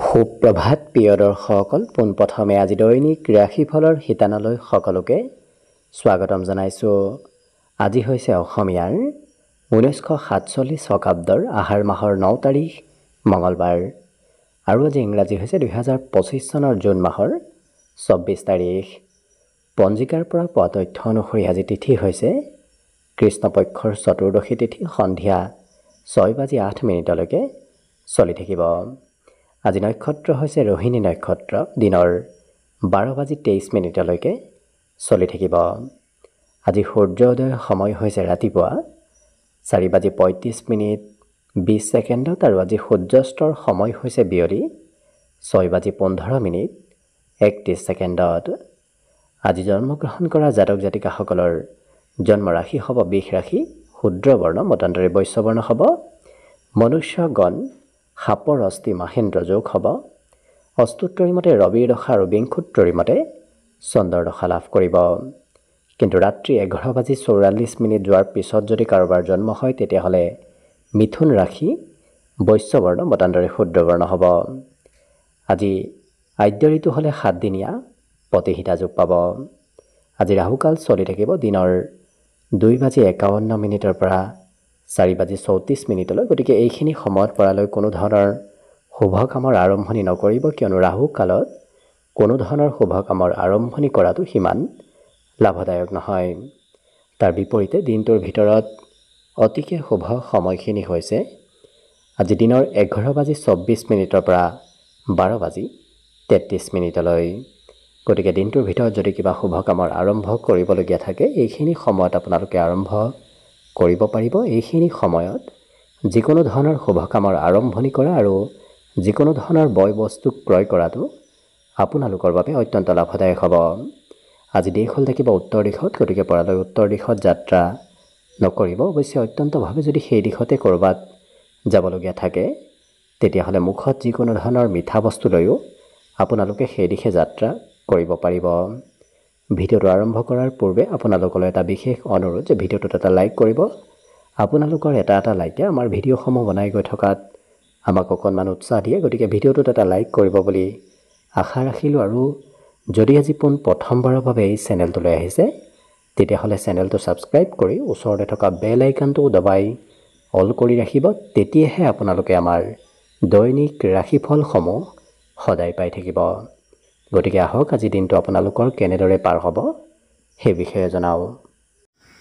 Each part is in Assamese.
সুপ্ৰভাত প্ৰিয় দৰ্শকসকল, পোনপ্ৰথমে আজি দৈনিক ৰাশিফলৰ শিতানলৈ সকলোকে স্বাগতম জনাইছোঁ। আজি হৈছে অসমীয়াৰ 1947 শকাব্দৰ আহাৰ মাহৰ 9 তাৰিখ মঙলবাৰ আৰু আজি ইংৰাজী হৈছে 2025 চনৰ জুন মাহৰ 24 তাৰিখ। পঞ্জিকাৰ পৰা পোৱা তথ্য অনুসৰি আজি তিথি হৈছে কৃষ্ণপক্ষৰ চতুৰ্দশী তিথি, সন্ধিয়া 6:08 চলি থাকিব। আজি নক্ষত্ৰ হৈছে ৰোহিণী নক্ষত্ৰ, দিনৰ 12:23 চলি থাকিব। আজি সূৰ্যোদয়ৰ সময় হৈছে ৰাতিপুৱা 4:35:20 আৰু আজি সূৰ্যাস্তৰ সময় হৈছে বিয়লি 6:15:31। আজি জন্মগ্ৰহণ কৰা জাতক জাতিকাসকলৰ জন্ম ৰাশি হ'ব বৃষ ৰাশি, শূদ্ৰ বৰ্ণ মতান্তৰে বৈশ্য বৰ্ণ হ'ব, মনুষ্যগণ সাপৰ অস্থি মাহেন্দ্ৰ যোগ হ'ব, অস্তুত্তৰী মতে ৰবিৰ দশা আৰু বিংশোত্তৰী মতে চন্দ্ৰৰ দশা লাভ কৰিব। কিন্তু ৰাত্ৰি 11:44 যোৱাৰ পিছত যদি কাৰোবাৰ জন্ম হয় তেতিয়াহ'লে মিথুন ৰাশি, বৈশ্য বৰ্ণ মতান্তৰে শূদ্ৰ বৰ্ণ হ'ব। আজি আদ্য ঋতু হ'লে 7 দিনীয়া প্ৰতিহিতা যোগ পাব। আজি ৰাহুকাল চলি থাকিব দিনৰ 2:51 পৰা 4:34। গতিকে এইখিনি সময়ত পৰালৈ কোনো ধৰণৰ শুভ কামৰ আৰম্ভণি নকৰিব, কিয়নো ৰাহু কালত কোনো ধৰণৰ শুভ কামৰ আৰম্ভণি কৰাটো সিমান লাভদায়ক নহয়। তাৰ বিপৰীতে দিনটোৰ ভিতৰত অতিকে শুভ সময়খিনি হৈছে আজি দিনৰ 11:24 পৰা 12:33। গতিকে দিনটোৰ ভিতৰত যদি কিবা শুভ কামৰ আৰম্ভ কৰিবলগীয়া থাকে এইখিনি সময়ত আপোনালোকে আৰম্ভ কৰিব পাৰিব। এইখিনি সময়ত যিকোনো ধৰণৰ শুভ কামৰ আৰম্ভণি কৰা আৰু যিকোনো ধৰণৰ বয় বস্তু ক্ৰয় কৰাটো আপোনালোকৰ বাবে অত্যন্ত লাভদায়ক হ'ব। আজি দেশ হ'ল থাকিব উত্তৰ দিশত, গতিকে পৰালৈ উত্তৰ দিশত যাত্ৰা নকৰিব। অৱশ্যে অত্যন্তভাৱে যদি সেই দিশতে ক'ৰবাত যাবলগীয়া থাকে তেতিয়াহ'লে মুখত যিকোনো ধৰণৰ মিঠা বস্তু লৈও আপোনালোকে সেই দিশে যাত্ৰা কৰিব পাৰিব। ভিডিঅ'টো আৰম্ভ কৰাৰ পূৰ্বে আপোনালোকলৈ এটা বিশেষ অনুৰোধ যে ভিডিঅ'টোত এটা লাইক কৰিব। আপোনালোকৰ এটা লাইকে আমাৰ ভিডিঅ'সমূহ বনাই গৈ থকাত আমাক অকণমান উৎসাহ দিয়ে, গতিকে ভিডিঅ'টোত এটা লাইক কৰিব বুলি আশা ৰাখিলোঁ। আৰু যদি আজি প্ৰথমবাৰৰ বাবে এই চেনেলটোলৈ আহিছে তেতিয়াহ'লে চেনেলটো ছাবস্ক্ৰাইব কৰি ওচৰতে থকা বেল আইকনটো দবাই অল কৰি ৰাখিব, তেতিয়াহে আপোনালোকে আমাৰ দৈনিক ৰাশিফলসমূহ সদায় পাই থাকিব। গতিকে আহক আজি দিনটো আপোনালোকৰ কেনেদৰে পাৰ হ'ব সেই বিষয়ে জনাওঁ।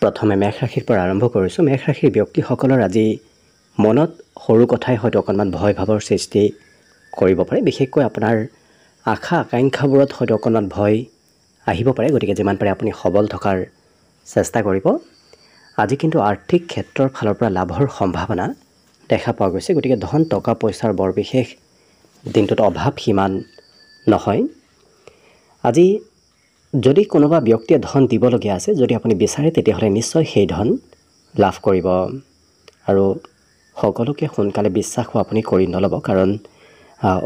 প্ৰথমে মেষ ৰাশিৰ পৰা আৰম্ভ কৰিছোঁ। মেষ ৰাশিৰ ব্যক্তিসকলৰ আজি মনত সৰু কথাই হয়তো অকণমান ভয় ভাৱৰ সৃষ্টি কৰিব পাৰে। বিশেষকৈ আপোনাৰ আশা আকাংক্ষাবোৰত হয়তো অকণমান ভয় আহিব পাৰে, গতিকে যিমান পাৰে আপুনি সবল থকাৰ চেষ্টা কৰিব। আজি কিন্তু আৰ্থিক ক্ষেত্ৰৰ ফালৰ পৰা লাভৰ সম্ভাৱনা দেখা পোৱা গৈছে, গতিকে ধন টকা পইচাৰ বৰ বিশেষ দিনটোত অভাৱ সিমান নহয়। আজি যদি কোনোবা ব্যক্তিয়ে ধন দিবলগীয়া আছে, যদি আপুনি বিচাৰে তেতিয়াহ'লে নিশ্চয় সেই ধন লাভ কৰিব। আৰু সকলোকে সোনকালে বিশ্বাসো আপুনি কৰি নল'ব, কাৰণ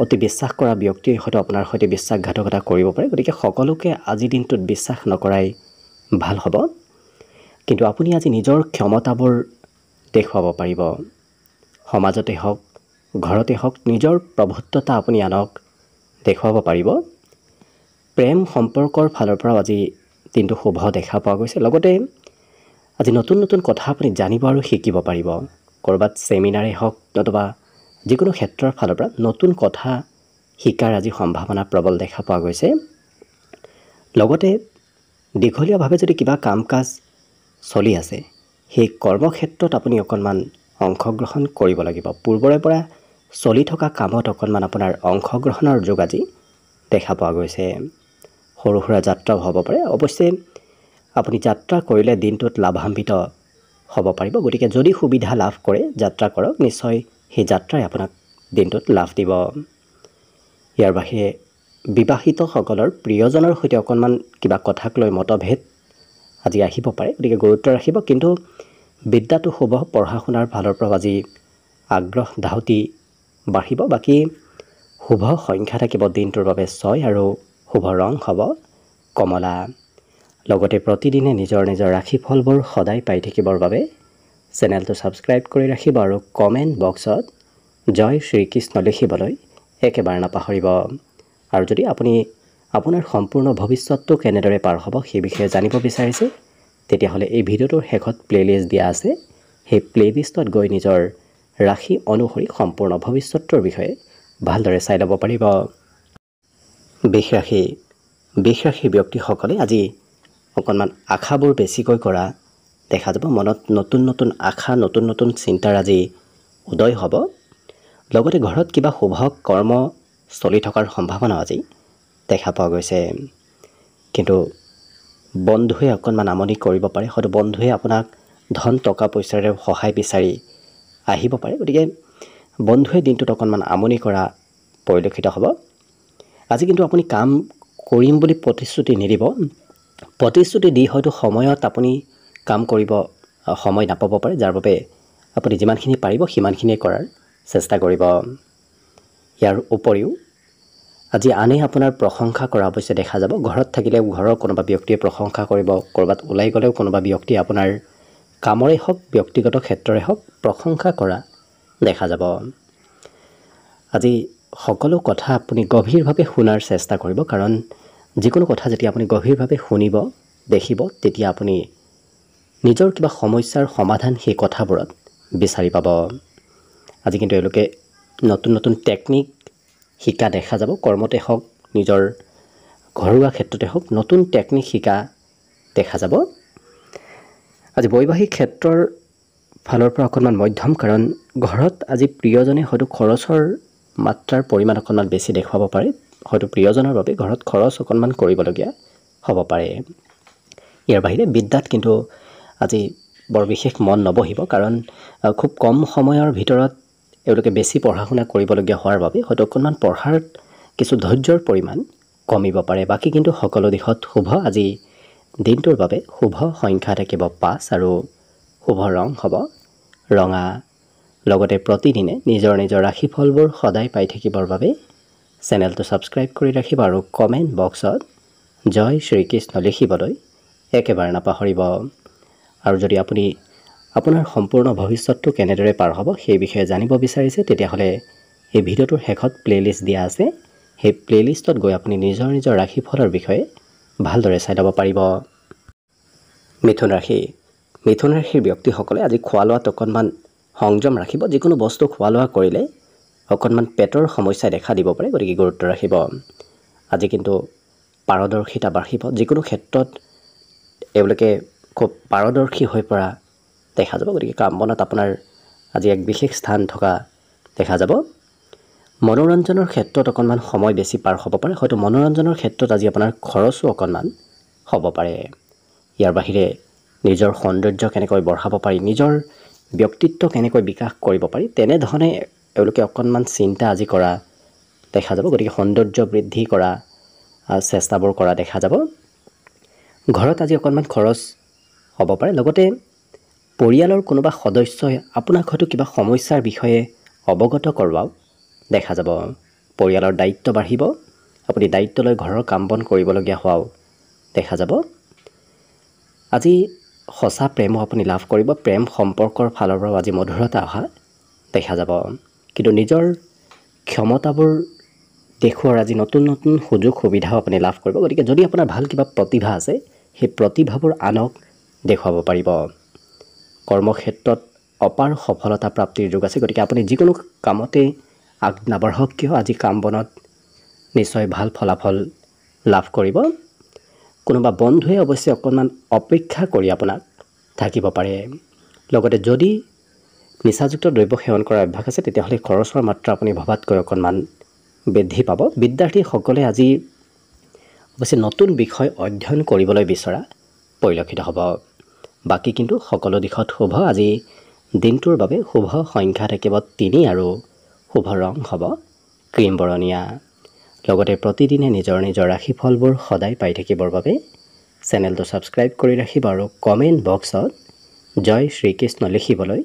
অতি বিশ্বাস কৰা ব্যক্তিয়ে হয়তো আপোনাৰ সৈতে বিশ্বাসঘাতকতা কৰিব পাৰে। গতিকে সকলোকে আজি দিনটোত বিশ্বাস নকৰাই ভাল হ'ব। কিন্তু আপুনি আজি নিজৰ ক্ষমতাবোৰ দেখুৱাব পাৰিব। সমাজতে হওক, ঘৰতে হওক, নিজৰ প্ৰভুত্বতা আপুনি আনক দেখুৱাব পাৰিব। প্ৰেম সম্পৰ্কৰ ফালৰ পৰাও আজি দিনটো শুভ দেখা পোৱা গৈছে। লগতে আজি নতুন নতুন কথা আপুনি জানিব আৰু শিকিব পাৰিব। ক'ৰবাত ছেমিনাৰে হওক নতুবা যিকোনো ক্ষেত্ৰৰ ফালৰ পৰা নতুন কথা শিকাৰ আজি সম্ভাৱনা প্ৰবল দেখা পোৱা গৈছে। লগতে দীঘলীয়াভাৱে যদি কিবা কাম কাজ চলি আছে সেই কৰ্মক্ষেত্ৰত আপুনি অকণমান অংশগ্ৰহণ কৰিব লাগিব। পূৰ্বৰে পৰা চলি থকা কামত অকণমান আপোনাৰ অংশগ্ৰহণৰ যোগ আজি দেখা পোৱা গৈছে। সৰু সুৰা যাত্ৰাও হ'ব পাৰে। অৱশ্যে আপুনি যাত্ৰা কৰিলে দিনটোত লাভান্বিত হ'ব পাৰিব। গতিকে যদি সুবিধা লাভ কৰে যাত্ৰা কৰক, নিশ্চয় সেই যাত্ৰাই আপোনাক দিনটোত লাভ দিব। ইয়াৰ বাহিৰে বিবাহিতসকলৰ প্ৰিয়জনৰ সৈতে অকণমান কিবা কথাক লৈ মতভেদ আজি আহিব পাৰে, গতিকে গুৰুত্ব ৰাখিব। কিন্তু বিদ্যাটো শুভ, পঢ়া শুনাৰ ফালৰ পৰা আজি আগ্ৰহ ধাউতি বাঢ়িব। বাকী শুভ সংখ্যা থাকিব দিনটোৰ বাবে 6 আৰু শুভ ৰং হ'ব কমলা। লগতে প্ৰতিদিনে নিজৰ ৰাশিফলবোৰ সদায় পাই থাকিবৰ বাবে চেনেলটো ছাবস্ক্ৰাইব কৰি ৰাখিব আৰু কমেণ্ট বক্সত জয় শ্ৰীকৃষ্ণ লিখিবলৈ একেবাৰে নাপাহৰিব। আৰু যদি আপুনি আপোনাৰ সম্পূৰ্ণ ভৱিষ্যতটো কেনেদৰে পাৰ হ'ব সেই বিষয়ে জানিব বিচাৰিছে তেতিয়াহ'লে এই ভিডিঅ'টোৰ শেষত প্লে'লিষ্ট দিয়া আছে। সেই প্লে'লিষ্টত গৈ নিজৰ ৰাশি অনুসৰি সম্পূৰ্ণ ভৱিষ্যতৰ বিষয়ে ভালদৰে চাই ল'ব পাৰিব। বৃষ ৰাশি ব্যক্তিসকলে আজি অকণমান আশাবোৰ বেছিকৈ কৰা দেখা যাব। মনত নতুন নতুন আশা, নতুন নতুন চিন্তাৰ আজি উদয় হ'ব। লগতে ঘৰত কিবা শুভ কৰ্ম চলি থকাৰ সম্ভাৱনা আজি দেখা পোৱা গৈছে। কিন্তু বন্ধুৱে অকণমান আমনি কৰিব পাৰে, হয়তো বন্ধুৱে আপোনাক ধন টকা পইচাৰে সহায় বিচাৰি আহিব পাৰে। গতিকে বন্ধুৱে দিনটোত অকণমান আমনি কৰা পৰিলক্ষিত হ'ব। আজি কিন্তু আপুনি কাম কৰিম বুলি প্ৰতিশ্ৰুতি নিদিব। প্ৰতিশ্ৰুতি দি হয়তো সময়ত আপুনি কাম কৰিব সময় নাপাব পাৰে, যাৰ বাবে আপুনি যিমানখিনি পাৰিব সিমানখিনিয়ে কৰাৰ চেষ্টা কৰিব। ইয়াৰ উপৰিও আজি আনে আপোনাৰ প্ৰশংসা কৰা অৱশ্যে দেখা যাব। ঘৰত থাকিলেও ঘৰৰ কোনোবা ব্যক্তিয়ে প্ৰশংসা কৰিব, ক'ৰবাত ওলাই গ'লেও কোনোবা ব্যক্তিয়ে আপোনাৰ কামৰে হওক ব্যক্তিগত ক্ষেত্ৰৰে হওক প্ৰশংসা কৰা দেখা যাব। আজি সকলো কথা আপুনি গভীৰভাৱে শুনাৰ চেষ্টা কৰিব, কাৰণ যিকোনো কথা যেতিয়া আপুনি গভীৰভাৱে শুনিব দেখিব তেতিয়া আপুনি নিজৰ কিবা সমস্যাৰ সমাধান সেই কথাবোৰত বিচাৰি পাব। আজি কিন্তু এওঁলোকে নতুন নতুন টেকনিক শিকা দেখা যাব। কৰ্মতে হওক নিজৰ ঘৰুৱা ক্ষেত্ৰতে হওক নতুন টেকনিক শিকা দেখা যাব। আজি বৈবাহিক ক্ষেত্ৰৰ ফালৰ পৰা অকণমান মধ্যম, কাৰণ ঘৰত আজি প্ৰিয়জনে হয়তো খৰচৰ মাত্ৰাৰ পৰিমাণ অকণমান বেছি দেখুৱাব পাৰে। হয়তো প্ৰিয়জনৰ বাবে ঘৰত খৰচ অকণমান কৰিবলগীয়া হ'ব পাৰে। ইয়াৰ বাহিৰে বিদ্যাত কিন্তু আজি বৰ বিশেষ মন নবহিব, কাৰণ খুব কম সময়ৰ ভিতৰত এওঁলোকে বেছি পঢ়া শুনা কৰিবলগীয়া হোৱাৰ বাবে হয়তো অকণমান পঢ়াৰ কিছু ধৈৰ্যৰ পৰিমাণ কমিব পাৰে। বাকী কিন্তু সকলো দিশত শুভ। আজি দিনটোৰ বাবে শুভ সংখ্যা থাকিব 5 আৰু শুভ ৰং হ'ব ৰঙা। লগতে প্ৰতিদিনে নিজৰ নিজৰ ৰাশিফলবোৰ সদায় পাই থাকিবৰ বাবে চেনেলটো ছাবস্ক্ৰাইব কৰি ৰাখিব আৰু কমেণ্ট বক্সত জয় শ্ৰীকৃষ্ণ লিখিবলৈ একেবাৰে নাপাহৰিব। আৰু যদি আপুনি আপোনাৰ সম্পূৰ্ণ ভৱিষ্যতটো কেনেদৰে পাৰ হ'ব সেই বিষয়ে জানিব বিচাৰিছে তেতিয়াহ'লে এই ভিডিঅ'টোৰ শেষত প্লে'লিষ্ট দিয়া আছে। সেই প্লে'লিষ্টত গৈ আপুনি নিজৰ নিজৰ ৰাশিফলৰ বিষয়ে ভালদৰে চাই ল'ব পাৰিব। মিথুন ৰাশিৰ ব্যক্তিসকলে আজি খোৱা লোৱাত অকণমান সংযম ৰাখিব। যিকোনো বস্তু খোৱা লোৱা কৰিলে অকণমান পেটৰ সমস্যাই দেখা দিব পাৰে, গতিকে গুৰুত্ব ৰাখিব। আজি কিন্তু পাৰদৰ্শিতা বাঢ়িব। যিকোনো ক্ষেত্ৰত এওঁলোকে খুব পাৰদৰ্শী হৈ পৰা দেখা যাব। গতিকে কাম বনত আপোনাৰ আজি এক বিশেষ স্থান থকা দেখা যাব। মনোৰঞ্জনৰ ক্ষেত্ৰত অকণমান সময় বেছি পাৰ হ'ব পাৰে। হয়তো মনোৰঞ্জনৰ ক্ষেত্ৰত আজি আপোনাৰ খৰচো অকণমান হ'ব পাৰে। ইয়াৰ বাহিৰে নিজৰ সৌন্দৰ্য কেনেকৈ বঢ়াব পাৰি, নিজৰ ব্যক্তিত্ব কেনেকৈ বিকাশ কৰিব পাৰি, তেনেধৰণে এওঁলোকে অকণমান চিন্তা আজি কৰা দেখা যাব। গতিকে সৌন্দৰ্য বৃদ্ধি কৰা চেষ্টাবোৰ কৰা দেখা যাব। ঘৰত আজি অকণমান খৰচ হ'ব পাৰে। লগতে পৰিয়ালৰ কোনোবা সদস্যই আপোনাক হয়তো কিবা সমস্যাৰ বিষয়ে অৱগত কৰোৱাও দেখা যাব। পৰিয়ালৰ দায়িত্ব বাঢ়িব। আপুনি দায়িত্ব লৈ ঘৰৰ কাম বন কৰিবলগীয়া হোৱাও দেখা যাব। আজি সঁচা প্ৰেমো আপুনি লাভ কৰিব। প্ৰেম সম্পৰ্কৰ ফালৰ পৰাও আজি মধুৰতা অহা দেখা যাব। কিন্তু নিজৰ ক্ষমতাবোৰ দেখুৱাৰ আজি নতুন নতুন সুযোগ সুবিধাও আপুনি লাভ কৰিব। গতিকে যদি আপোনাৰ ভাল কিবা প্ৰতিভা আছে সেই প্ৰতিভাবোৰ আনক দেখুৱাব পাৰিব। কৰ্মক্ষেত্ৰত অপাৰ সফলতা প্ৰাপ্তিৰ যোগ আছে। গতিকে আপুনি যিকোনো কামতে আগ নাবাঢ়ক কিয় আজি কাম বনত নিশ্চয় ভাল ফলাফল লাভ কৰিব। কোনোবা বন্ধুৱে অৱশ্যে অকণমান অপেক্ষা কৰি আপোনাক থাকিব পাৰে। লগতে যদি নিচাযুক্ত দ্ৰব্য সেৱন কৰাৰ অভ্যাস আছে তেতিয়াহ'লে খৰচৰ মাত্ৰা আপুনি ভবাতকৈ অকণমান বৃদ্ধি পাব। বিদ্যাৰ্থীসকলে আজি অৱশ্যে নতুন বিষয় অধ্যয়ন কৰিবলৈ বিচৰা পৰিলক্ষিত হ'ব। বাকী কিন্তু সকলো দিশত শুভ। আজি দিনটোৰ বাবে শুভ সংখ্যা থাকিব 3 আৰু শুভ ৰং হ'ব ক্ৰীম বৰণীয়া। লগতে প্ৰতিদিনে নিজৰ নিজৰ ৰাশিফলবোৰ সদায় পাই থাকিবৰ বাবে চেনেলটো ছাবস্ক্ৰাইব কৰি ৰাখিব আৰু কমেণ্ট বক্সত জয় শ্ৰীকৃষ্ণ লিখিবলৈ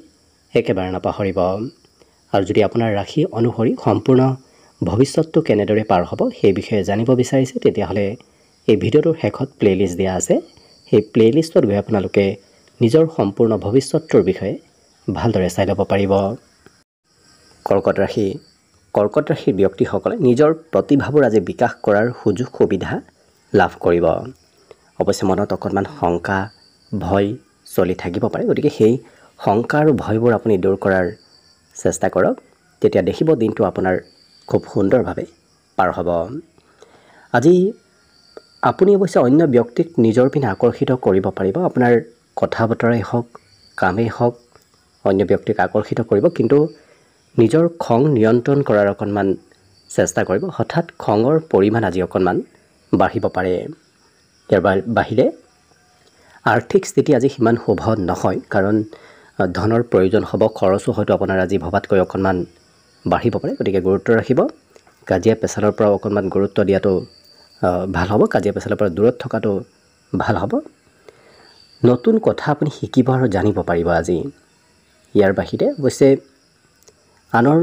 একেবাৰে নাপাহৰিব। আৰু যদি আপোনাৰ ৰাশি অনুসৰি সম্পূৰ্ণ ভৱিষ্যতটো কেনেদৰে পাৰ হ'ব সেই বিষয়ে জানিব বিচাৰিছে তেতিয়াহ'লে এই ভিডিঅ'টোৰ শেষত প্লে'লিষ্ট দিয়া আছে। সেই প্লে'লিষ্টত গৈ আপোনালোকে নিজৰ সম্পূৰ্ণ ভৱিষ্যতটোৰ বিষয়ে ভালদৰে চাই ল'ব পাৰিব। কৰ্কট ৰাশিৰ ব্যক্তিসকলে নিজৰ প্ৰতিভাবোৰ আজি বিকাশ কৰাৰ সুযোগ সুবিধা লাভ কৰিব। অৱশ্যে মনত অকণমান শংকা ভয় চলি থাকিব পাৰে, গতিকে সেই শংকা আৰু ভয়বোৰ আপুনি দূৰ কৰাৰ চেষ্টা কৰক, তেতিয়া দেখিব দিনটো আপোনাৰ খুব সুন্দৰভাৱে পাৰ হ'ব। আজি আপুনি অৱশ্যে অন্য ব্যক্তিক নিজৰ পিনে আকৰ্ষিত কৰিব পাৰিব। আপোনাৰ কথা বতৰাই হওক কামেই হওক অন্য ব্যক্তিক আকৰ্ষিত কৰিব, কিন্তু নিজৰ খং নিয়ন্ত্ৰণ কৰাৰ অকণমান চেষ্টা কৰিব। হঠাৎ খঙৰ পৰিমাণ আজি অকণমান বাঢ়িব পাৰে। ইয়াৰ বাহিৰে আৰ্থিক স্থিতি আজি সিমান শুভ নহয়, কাৰণ ধনৰ প্ৰয়োজন হ'ব, খৰচো হয়তো আপোনাৰ আজি ভবাতকৈ অকণমান বাঢ়িব পাৰে, গতিকে গুৰুত্ব ৰাখিব। কাজিয়া পেচালৰ পৰা অকণমান গুৰুত্ব দিয়াটো ভাল হ'ব, কাজিয়া পেচালৰ পৰা দূৰত থকাটো ভাল হ'ব। নতুন কথা আপুনি শিকিব আৰু জানিব পাৰিব আজি। ইয়াৰ বাহিৰে অৱশ্যে আনৰ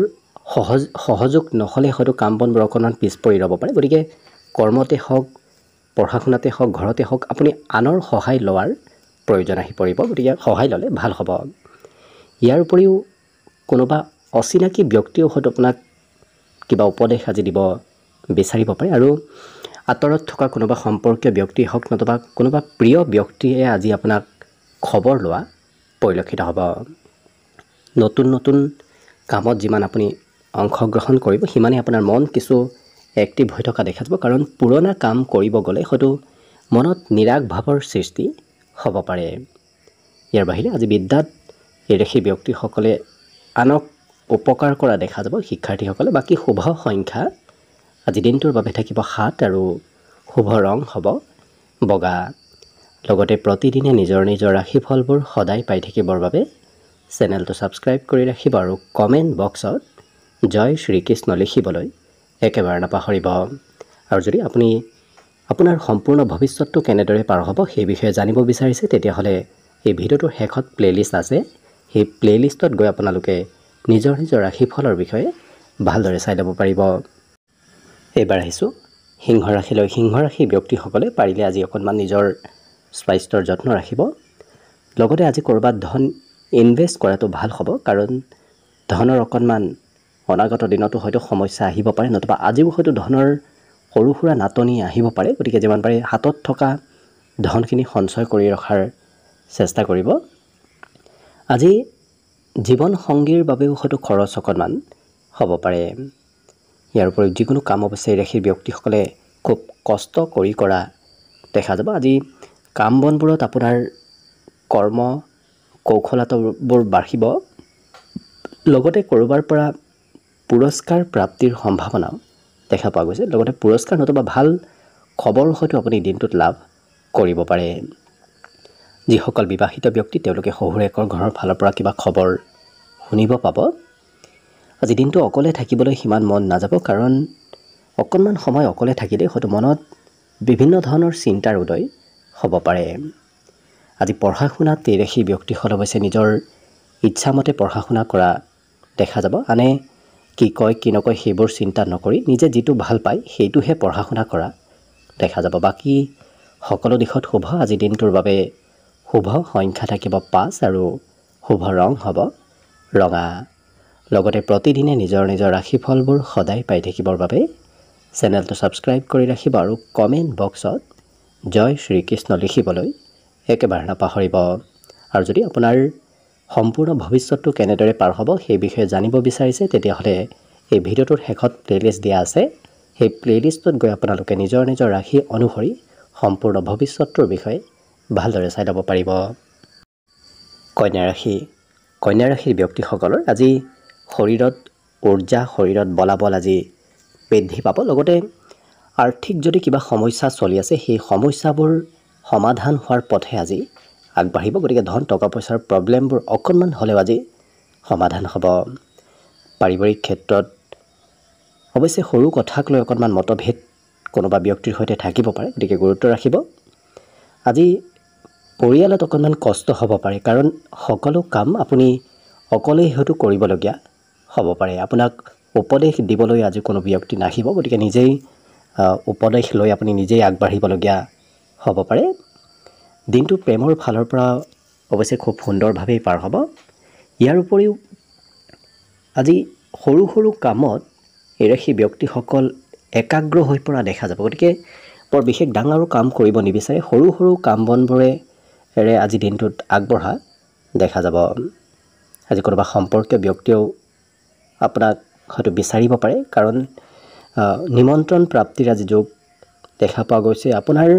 সহযোগ নহ'লে হয়তো কাম বনবোৰ অকণমান পিছ পৰি ৰ'ব পাৰে, গতিকে কৰ্মতে হওক পঢ়া শুনাতে হওক ঘৰতে হওক আপুনি আনৰ সহায় লোৱাৰ প্ৰয়োজন আহি পৰিব, গতিকে সহায় ল'লে ভাল হ'ব। ইয়াৰ উপৰিও কোনোবা অচিনাকি ব্যক্তিয়েও হয়তো আপোনাক কিবা উপদেশ আজি দিব বিচাৰিব পাৰে, আৰু আঁতৰত থকা কোনোবা সম্পৰ্কীয় ব্যক্তি হওক নতুবা কোনোবা প্ৰিয় ব্যক্তিয়ে আজি আপোনাক খবৰ লোৱা পৰিলক্ষিত হ'ব। নতুন নতুন কামত যিমান আপুনি অংশগ্ৰহণ কৰিব সিমানেই আপোনাৰ মন কিছু এক্টিভ হৈ থকা দেখা যাব, কাৰণ পুৰণা কাম কৰিব গ'লে হয়তো মনত নিৰাশ ভাৱৰ সৃষ্টি হ'ব পাৰে। ইয়াৰ বাহিৰে আজি বিদ্যাত এই ৰাশিৰ ব্যক্তিসকলে আনক উপকাৰ কৰা দেখা যাব শিক্ষাৰ্থীসকলে। বাকী শুভ সংখ্যা আজি দিনটোৰ বাবে থাকিব 7 আৰু শুভ ৰং হ'ব বগা। লগতে প্ৰতিদিনে নিজৰ নিজৰ ৰাশিফলবোৰ সদায় পাই থাকিবৰ বাবে চেনেলটো ছাবস্ক্ৰাইব কৰি ৰাখিব আৰু কমেণ্ট বক্সত জয় শ্ৰীকৃষ্ণ লিখিবলৈ একেবাৰে নাপাহৰিব। আৰু যদি আপুনি আপোনাৰ সম্পূৰ্ণ ভৱিষ্যতটো কেনেদৰে পাৰ হ'ব সেই বিষয়ে জানিব বিচাৰিছে, তেতিয়াহ'লে এই ভিডিঅ'টোৰ শেষত প্লে'লিষ্ট আছে, সেই প্লে'লিষ্টত গৈ আপোনালোকে নিজৰ নিজৰ ৰাশিফলৰ বিষয়ে ভালদৰে চাই ল'ব পাৰিব। এইবাৰ আহিছোঁ সিংহ ৰাশিলৈ। সিংহ ৰাশিৰ ব্যক্তিসকলে পাৰিলে আজি অকণমান নিজৰ স্বাস্থ্যৰ যত্ন ৰাখিব। লগতে আজি ক'ৰবাত ধন ইনভেষ্ট কৰাটো ভাল হ'ব, কাৰণ ধনৰ অকণমান অনাগত দিনতো হয়তো সমস্যা আহিব পাৰে, নতুবা আজিও হয়তো ধনৰ সৰু সুৰা নাটনি আহিব পাৰে, গতিকে যিমান পাৰে হাতত থকা ধনখিনি সঞ্চয় কৰি ৰখাৰ চেষ্টা কৰিব। আজি জীৱন সংগীৰ বাবেও হয়তো খৰচ অকণমান হ'ব পাৰে। ইয়াৰ উপৰিও যিকোনো কাম অৱশ্যে ৰাশিৰ ব্যক্তিসকলে খুব কষ্ট কৰি কৰা দেখা যাব। আজি কাম বনবোৰত আপোনাৰ কৰ্ম কৌশলতাবোৰ বাঢ়িব, লগতে ক'ৰবাৰ পৰা পুৰস্কাৰ প্ৰাপ্তিৰ সম্ভাৱনাও দেখা পোৱা গৈছে। লগতে পুৰস্কাৰ নতুবা ভাল খবৰ হয়তো আপুনি দিনটোত লাভ কৰিব পাৰে। যিসকল বিবাহিত ব্যক্তি তেওঁলোকে শহুৰেকৰ ঘৰৰ ফালৰ পৰা কিবা খবৰ শুনিব পাব। আজি দিনটো অকলে থাকিবলৈ সিমান মন নাযাব, কাৰণ অকণমান সময় অকলে থাকিলে হয়তো মনত বিভিন্ন ধৰণৰ চিন্তাৰ উদয় হ'ব পাৰে। আজি পঢ়া শুনাত এই ৰাশিৰ ব্যক্তিসকল অৱশ্যে নিজৰ ইচ্ছামতে পঢ়া শুনা কৰা দেখা যাব। আনে কি কয় কি নকয় সেইবোৰ চিন্তা নকৰি নিজে যিটো ভাল পায় সেইটোহে পঢ়া শুনা কৰা দেখা যাব। বাকী সকলো দিশত শুভ। আজি দিনটোৰ বাবে শুভ সংখ্যা থাকিব 5 আৰু শুভ ৰং হ'ব ৰঙা। লগতে প্ৰতিদিনে নিজৰ নিজৰ ৰাশিফলবোৰ সদায় পাই থাকিবৰ বাবে চেনেলটো ছাবস্ক্ৰাইব কৰি ৰাখিব আৰু কমেণ্ট বক্সত জয় শ্ৰীকৃষ্ণ লিখিবলৈ একেবাৰে নাপাহৰিব। আৰু যদি আপোনাৰ সম্পূৰ্ণ ভৱিষ্যতটো কেনেদৰে পাৰ হ'ব সেই বিষয়ে জানিব বিচাৰিছে, তেতিয়াহ'লে এই ভিডিঅ'টোৰ শেষত প্লে'লিষ্ট দিয়া আছে, সেই প্লে'লিষ্টত গৈ আপোনালোকে নিজৰ নিজৰ ৰাশি অনুসৰি সম্পূৰ্ণ ভৱিষ্যতটোৰ বিষয়ে ভালদৰে চাই ল'ব পাৰিব। কন্যা ৰাশি। কন্যা ৰাশিৰ ব্যক্তিসকলৰ আজি শৰীৰত উৰ্জা, শৰীৰত বলাবল আজি বৃদ্ধি পাব। লগতে আৰ্থিক যদি কিবা সমস্যা চলি আছে সেই সমস্যাবোৰ সমাধান হোৱাৰ পথে আজি আগবাঢ়িব, গতিকে ধন টকা পইচাৰ প্ৰব্লেমবোৰ অকণমান হ'লেও আজি সমাধান হ'ব। পাৰিবাৰিক ক্ষেত্ৰত অৱশ্যে সৰু কথাক লৈ অকণমান মতভেদ কোনোবা ব্যক্তিৰ সৈতে থাকিব পাৰে, গতিকে গুৰুত্ব ৰাখিব। আজি পৰিয়ালত অকণমান কষ্ট হ'ব পাৰে, কাৰণ সকলো কাম আপুনি অকলেই হয়তো কৰিবলগীয়া হ'ব পাৰে। আপোনাক উপদেশ দিবলৈ আজি কোনো ব্যক্তি নাহিব, গতিকে নিজেই উপদেশ লৈ আপুনি নিজেই আগবাঢ়িবলগীয়া হ'ব পাৰে। দিনটো প্ৰেমৰ ফালৰ পৰা অৱশ্যে খুব সুন্দৰভাৱেই পাৰ হ'ব। ইয়াৰ উপৰিও আজি সৰু সৰু কামত এই ৰাশি ব্যক্তিসকল একাগ্ৰ হৈ পৰা দেখা যাব। গতিকে বৰ বিশেষ ডাঙৰ কাম কৰিব নিবিচাৰে, সৰু সৰু কাম বনবোৰেৰে আজি দিনটোত আগবঢ়া দেখা যাব। আজি কোনোবা সম্পৰ্কীয় ব্যক্তিয়েও আপোনাক হয়তো বিচাৰিব পাৰে, কাৰণ নিমন্ত্ৰণ প্ৰাপ্তিৰ আজি যোগ দেখা পোৱা গৈছে। আপোনাৰ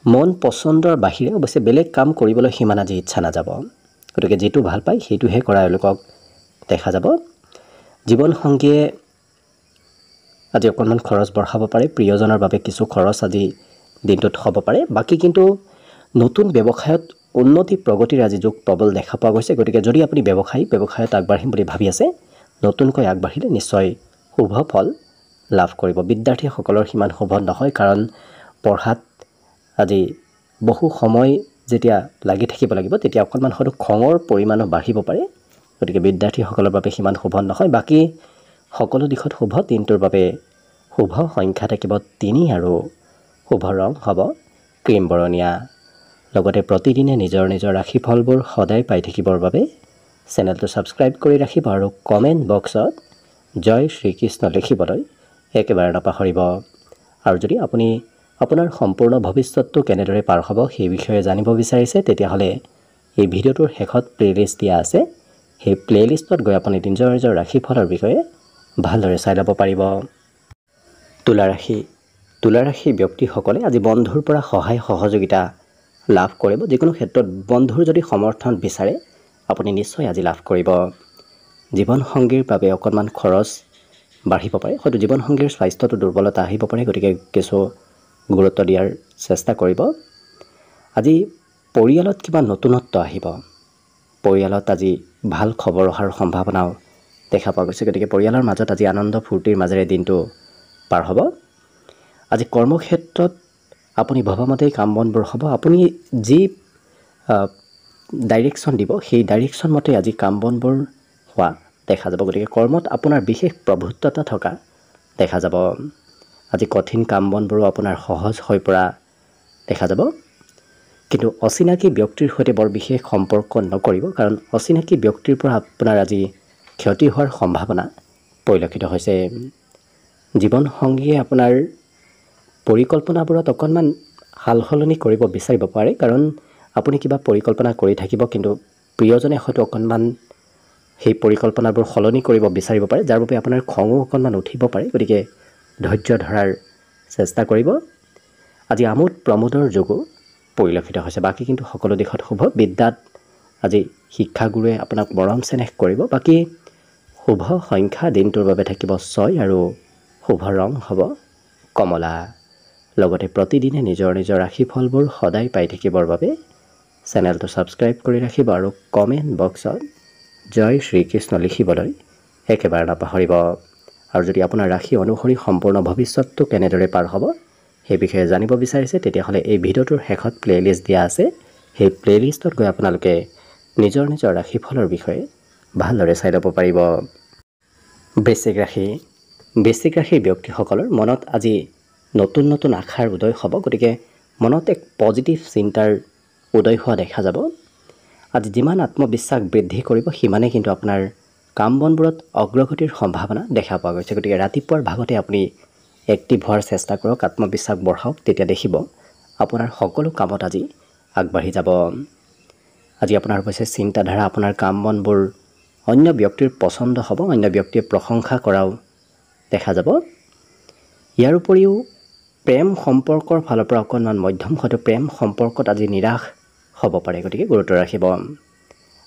মন পচন্দৰ বাহিৰে অৱশ্যে বেলেগ কাম কৰিবলৈ সিমান আজি ইচ্ছা নাযাব। গতিকে যিটো ভাল পায় সেইটোহে কৰা এওঁলোকক দেখা যাব। জীৱনসংগীয়ে আজি অকণমান খৰচ বঢ়াব পাৰে, প্ৰিয়জনৰ বাবে কিছু খৰচ আজি দিনটোত হ'ব পাৰে। বাকী কিন্তু নতুন ব্যৱসায়ত উন্নতি প্ৰগতিৰ আজি যোগ প্ৰবল দেখা পোৱা গৈছে। গতিকে যদি আপুনি ব্যৱসায়ত আগবাঢ়িম বুলি ভাবি আছে, নতুনকৈ আগবাঢ়িলে নিশ্চয় শুভ ফল লাভ কৰিব। বিদ্যাৰ্থীসকলৰ সিমান শুভ নহয়, কাৰণ পঢ়াত আজি বহু সময় যেতিয়া লাগি থাকিব লাগিব তেতিয়া অকণমান হয়তো খঙৰ পৰিমাণো বাঢ়িব পাৰে। গতিকে বিদ্যাৰ্থীসকলৰ বাবে সিমান শুভ নহয়। বাকী সকলো দিশত শুভ। দিনটোৰ বাবে শুভ সংখ্যা থাকিব 3 আৰু শুভ ৰং হ'ব ক্ৰীম বৰণীয়া। লগতে প্ৰতিদিনে নিজৰ ৰাশিফলবোৰ সদায় পাই থাকিবৰ বাবে চেনেলটো ছাবস্ক্ৰাইব কৰি ৰাখিব আৰু কমেণ্ট বক্সত জয় শ্ৰীকৃষ্ণ লিখিবলৈ একেবাৰে নাপাহৰিব। আৰু যদি আপুনি আপোনাৰ সম্পূৰ্ণ ভৱিষ্যতটো কেনেদৰে পাৰ হ'ব সেই বিষয়ে জানিব বিচাৰিছে, তেতিয়াহ'লে এই ভিডিঅ'টোৰ শেষত প্লে'লিষ্ট দিয়া আছে। সেই প্লে'লিষ্টত গৈ আপুনি নিজৰ ৰাশিফলৰ বিষয়ে ভালদৰে চাই ল'ব পাৰিব। তুলা ৰাশি ব্যক্তিসকলে আজি বন্ধুৰ পৰা সহায় সহযোগিতা লাভ কৰিব। যিকোনো ক্ষেত্ৰত বন্ধুৰ যদি সমৰ্থন বিচাৰে আপুনি নিশ্চয় আজি লাভ কৰিব। জীৱনসংগীৰ বাবে অকণমান খৰচ বাঢ়িব পাৰে, হয়তো জীৱনসংগীৰ স্বাস্থ্যটো দুৰ্বলতা আহিব পাৰে। গতিকে কিছু গুৰুত্ব দিয়াৰ চেষ্টা কৰিব। আজি পৰিয়ালত কিবা নতুনত্ব আহিব, পৰিয়ালত আজি ভাল খবৰ অহাৰ সম্ভাৱনাও দেখা পোৱা গৈছে। গতিকে পৰিয়ালৰ মাজত আজি আনন্দ ফূৰ্তিৰ মাজেৰে দিনটো পাৰ হ'ব। আজি কৰ্মক্ষেত্ৰত আপুনি ভবামতেই কাম বনবোৰ হ'ব। আপুনি যি ডাইৰেকশ্যন দিব সেই ডাইৰেকশ্যন মতে আজি কাম বনবোৰ হোৱা দেখা যাব। গতিকে কৰ্মত আপোনাৰ বিশেষ প্ৰভুত্বতা থকা দেখা যাব। আজি কঠিন কাম বনবোৰো আপোনাৰ সহজ হৈ পৰা দেখা যাব। কিন্তু অচিনাকি ব্যক্তিৰ সৈতে বৰ বিশেষ সম্পৰ্ক নকৰিব, কাৰণ অচিনাকি ব্যক্তিৰ পৰা আপোনাৰ আজি ক্ষতি হোৱাৰ সম্ভাৱনা পৰিলক্ষিত হৈছে। জীৱনসংগীয়ে আপোনাৰ পৰিকল্পনাবোৰত অকণমান সাল সলনি কৰিব বিচাৰিব পাৰে, কাৰণ আপুনি কিবা পৰিকল্পনা কৰি থাকিব, কিন্তু প্ৰিয়জনে হয়তো অকণমান সেই পৰিকল্পনাবোৰ সলনি কৰিব বিচাৰিব পাৰে, যাৰ বাবে আপোনাৰ খঙো অকণমান উঠিব পাৰে। গতিকে ধৈৰ্য ধৰাৰ চেষ্টা কৰিব। আজি আমোদ প্ৰমোদৰ যোগো পৰিলক্ষিত হৈছে। বাকী কিন্তু সকলো দিশত শুভ। বিদ্যাত আজি শিক্ষাগুৰুৱে আপোনাক মৰম চেনেহ কৰিব। বাকী শুভ সংখ্যা দিনটোৰ বাবে থাকিব 6 আৰু শুভ ৰং হ'ব কমলা। লগতে প্ৰতিদিনে নিজৰ ৰাশিফলবোৰ সদায় পাই থাকিবৰ বাবে চেনেলটো ছাবস্ক্ৰাইব কৰি ৰাখিব আৰু কমেণ্ট বক্সত জয় শ্ৰীকৃষ্ণ লিখিবলৈ একেবাৰে নাপাহৰিব। আৰু যদি আপোনাৰ ৰাশি অনুসৰি সম্পূৰ্ণ ভৱিষ্যতটো কেনেদৰে পাৰ হ'ব সেই বিষয়ে জানিব বিচাৰিছে, তেতিয়াহ'লে এই ভিডিঅ'টোৰ শেষত প্লে'লিষ্ট দিয়া আছে। সেই প্লে'লিষ্টত গৈ আপোনালোকে নিজৰ ৰাশিফলৰ বিষয়ে ভালদৰে চাই ল'ব পাৰিব। বৃশ্চিক ৰাশিৰ ব্যক্তিসকলৰ মনত আজি নতুন আশাৰ উদয় হ'ব। গতিকে মনত এক পজিটিভ চিন্তাৰ উদয় হোৱা দেখা যাব। আজি যিমান আত্মবিশ্বাস বৃদ্ধি কৰিব সিমানেই কিন্তু আপোনাৰ কাম বনবোৰত অগ্ৰগতিৰ সম্ভাৱনা দেখা পোৱা গৈছে। গতিকে ৰাতিপুৱাৰ ভাগতে আপুনি এক্টিভ হোৱাৰ চেষ্টা কৰক, আত্মবিশ্বাস বঢ়াওক, তেতিয়া দেখিব আপোনাৰ সকলো কামত আজি আগবাঢ়ি যাব। আজি আপোনাৰ অৱশ্যে চিন্তাধাৰা, আপোনাৰ কাম বনবোৰ অন্য ব্যক্তিৰ পচন্দ হ'ব, অন্য ব্যক্তিয়ে প্ৰশংসা কৰাও দেখা যাব। ইয়াৰ উপৰিও প্ৰেম সম্পৰ্কৰ ফালৰ পৰা অকণমান মধ্যম, হয়তো প্ৰেম সম্পৰ্কত আজি নিৰাশ হ'ব পাৰে। গতিকে গুৰুত্ব ৰাখিব।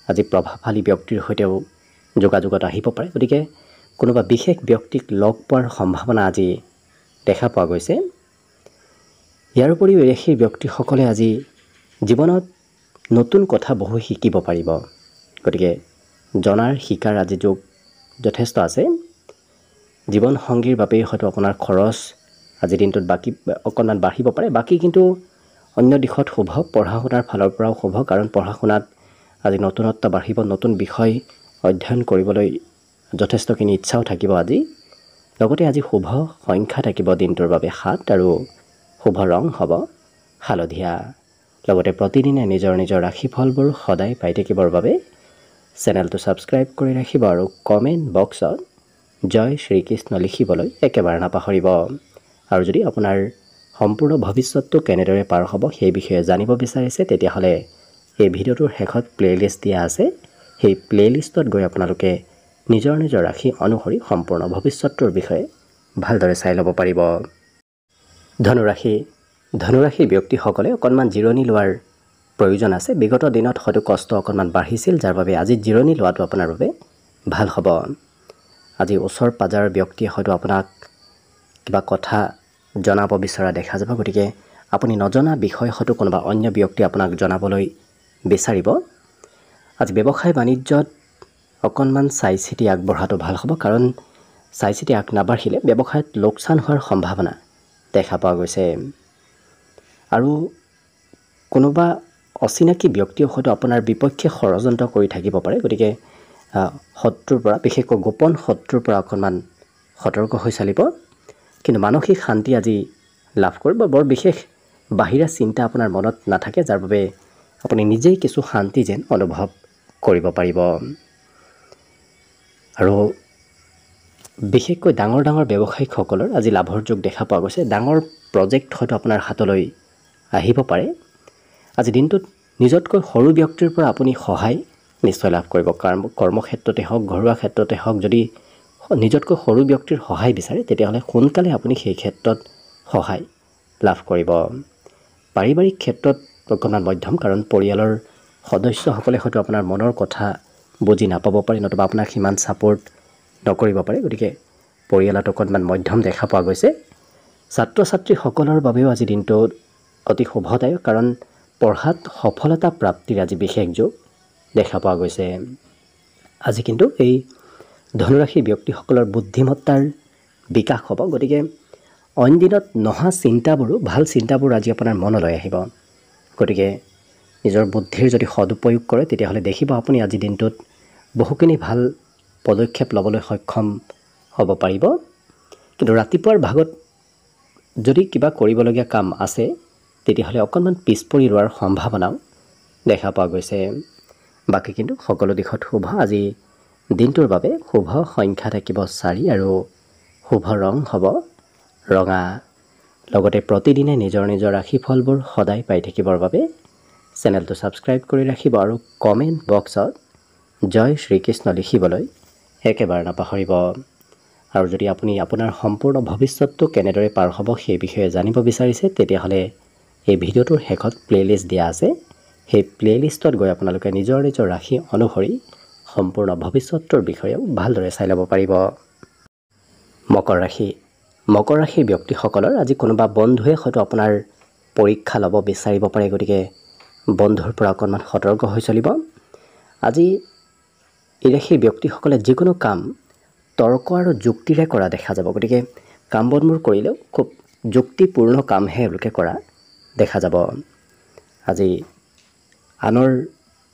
আজি প্ৰভাৱশালী ব্যক্তিৰ সৈতেও যোগাযোগত আহিব পাৰে। গতিকে কোনোবা বিশেষ ব্যক্তিক লগ পোৱাৰ সম্ভাৱনা আজি দেখা পোৱা গৈছে। ইয়াৰ উপৰিও এই ব্যক্তিসকলে আজি জীৱনত নতুন কথা বহু শিকিব পাৰিব। গতিকে জনাৰ শিকাৰ আজি যোগ যথেষ্ট আছে। জীৱনসংগীৰ বাবেই হয়তো আপোনাৰ খৰচ আজিৰ দিনটোত অকণমান বাঢ়িব পাৰে। বাকী কিন্তু অন্য দিশত শুভ। পঢ়া শুনাৰ ফালৰ পৰাও শুভ, কাৰণ পঢ়া শুনাত আজি নতুনত্ব বাঢ়িব, নতুন বিষয় অধ্যয়ন কৰিবলৈ যথেষ্টখিনি ইচ্ছাও থাকিব আজি। লগতে আজি শুভ সংখ্যা থাকিব দিনটোৰ বাবে 7 আৰু শুভ ৰং হ'ব হালধীয়া। লগতে প্ৰতিদিনে নিজৰ ৰাশিফলবোৰ সদায় পাই থাকিবৰ বাবে চেনেলটো ছাবস্ক্ৰাইব কৰি ৰাখিব আৰু কমেণ্ট বক্সত জয় শ্ৰীকৃষ্ণ লিখিবলৈ একেবাৰে নাপাহৰিব। আৰু যদি আপোনাৰ সম্পূৰ্ণ ভৱিষ্যতটো কেনেদৰে পাৰ হ'ব সেই বিষয়ে জানিব বিচাৰিছে তেতিয়াহ'লে এই ভিডিঅ'টোৰ শেষত প্লে'লিষ্ট দিয়া আছে। সেই প্লে'লিষ্টত গৈ আপোনালোকে নিজৰ নিজৰ ৰাশি অনুসৰি সম্পূৰ্ণ ভৱিষ্যতটোৰ বিষয়ে ভালদৰে চাই ল'ব পাৰিব। ধনুৰাশি ব্যক্তিসকলে অকণমান জিৰণি লোৱাৰ প্ৰয়োজন আছে। বিগত দিনত হয়তো কষ্ট অকণমান বাঢ়িছিল, যাৰ বাবে আজি জিৰণি লোৱাটো আপোনাৰ বাবে ভাল হ'ব। আজি ওচৰ পাজৰৰ ব্যক্তিয়ে হয়তো আপোনাক কিবা কথা জনাব বিচৰা দেখা যাব, গতিকে আপুনি নজনা বিষয় হয়তো কোনোবা অন্য ব্যক্তি আপোনাক জনাবলৈ বিচাৰিব। আজি ব্যৱসায় বাণিজ্যত অকণমান চাই চিতি আগবঢ়াটো ভাল হ'ব, কাৰণ চাই চিতি আগ নাবাঢ়িলে ব্যৱসায়ত লোকচান হোৱাৰ সম্ভাৱনা দেখা পোৱা গৈছে। আৰু কোনোবা অচিনাকি ব্যক্তিয়েও হয়তো আপোনাৰ বিপক্ষে ষড়যন্ত্ৰ কৰি থাকিব পাৰে, গতিকে শত্ৰুৰ পৰা, বিশেষকৈ গোপন শত্ৰুৰ পৰা অকণমান সতৰ্ক হৈ চলিব। কিন্তু মানসিক শান্তি আজি লাভ কৰিব। বৰ বিশেষ বাহিৰা চিন্তা আপোনাৰ মনত নাথাকে, যাৰ বাবে আপুনি নিজেই কিছু শান্তি যেন অনুভৱ কৰিব পাৰিব। আৰু বিশেষকৈ ডাঙৰ ব্যৱসায়িকসকলৰ আজি লাভৰ যোগ দেখা পোৱা গৈছে। ডাঙৰ প্ৰজেক্ট হয়তো আপোনাৰ হাতলৈ আহিব পাৰে। আজি দিনটোত নিজতকৈ সৰু ব্যক্তিৰ পৰা আপুনি সহায় নিশ্চয় লাভ কৰিব। কৰ্মক্ষেত্ৰতে হওক, ঘৰুৱা ক্ষেত্ৰতে হওক, যদি নিজতকৈ সৰু ব্যক্তিৰ সহায় বিচাৰে তেতিয়াহ'লে সোনকালে আপুনি সেই ক্ষেত্ৰত সহায় লাভ কৰিব। পাৰিবাৰিক ক্ষেত্ৰত অকণমান মধ্যম, কাৰণ পৰিয়ালৰ সদস্যসকলে হয়তো আপোনাৰ মনৰ কথা বুজি নাপাব পাৰে, নতুবা আপোনাক সিমান ছাপোৰ্ট নকৰিব পাৰে, গতিকে পৰিয়ালত অকণমান মধ্যম দেখা পোৱা গৈছে। ছাত্ৰ ছাত্ৰীসকলৰ বাবেও আজি দিনটো অতি শুভদায়ক, কাৰণ পঢ়াত সফলতা প্ৰাপ্তিৰ আজি বিশেষ যোগ দেখা পোৱা গৈছে। আজি কিন্তু এই ধনুৰাশি ব্যক্তিসকলৰ বুদ্ধিমত্তাৰ বিকাশ হ'ব, গতিকে অইন দিনত নহা চিন্তাবোৰো, ভাল চিন্তাবোৰ আজি আপোনাৰ মনলৈ আহিব। গতিকে নিজৰ বুদ্ধিৰ যদি সদুপয়োগ কৰে তেতিয়াহ'লে দেখিব আপুনি আজি দিনটোত বহুখিনি ভাল পদক্ষেপ ল'বলৈ সক্ষম হ'ব পাৰিব। কিন্তু ৰাতিপুৱাৰ ভাগত যদি কিবা কৰিবলগীয়া কাম আছে তেতিয়াহ'লে অকণমান পিছ পৰি ৰোৱাৰ সম্ভাৱনাও দেখা পোৱা গৈছে। বাকী কিন্তু সকলো দিশত শুভ। আজি দিনটোৰ বাবে শুভ সংখ্যা থাকিব 4 আৰু শুভ ৰং হ'ব ৰঙা। লগতে প্ৰতিদিনে নিজৰ ৰাশিফলবোৰ সদায় পাই থাকিবৰ বাবে চেনেলটো ছাবস্ক্ৰাইব কৰি ৰাখিব আৰু কমেণ্ট বক্সত জয় শ্ৰীকৃষ্ণ লিখিবলৈ একেবাৰে নাপাহৰিব। আৰু যদি আপুনি আপোনাৰ সম্পূৰ্ণ ভৱিষ্যতটো কেনেদৰে পাৰ হ'ব সেই বিষয়ে জানিব বিচাৰিছে তেতিয়াহ'লে এই ভিডিঅ'টোৰ শেষত প্লে'লিষ্ট দিয়া আছে। সেই প্লে'লিষ্টত গৈ আপোনালোকে নিজৰ ৰাশি অনুসৰি সম্পূৰ্ণ ভৱিষ্যতটোৰ বিষয়েও ভালদৰে চাই ল'ব পাৰিব। মকৰ ৰাশিৰ ব্যক্তিসকলৰ আজি কোনোবা বন্ধুৱে হয়তো আপোনাৰ পৰীক্ষা ল'ব বিচাৰিব পাৰে, গতিকে বন্ধুৰ পৰা অকণমান সতৰ্ক হৈ চলিব। আজি এই ৰাশিৰ ব্যক্তিসকলে যিকোনো কাম তৰ্ক আৰু যুক্তিৰে কৰা দেখা যাব, গতিকে কাম বনবোৰ কৰিলেও খুব যুক্তিপূৰ্ণ কামহে এওঁলোকে কৰা দেখা যাব। আজি আনৰ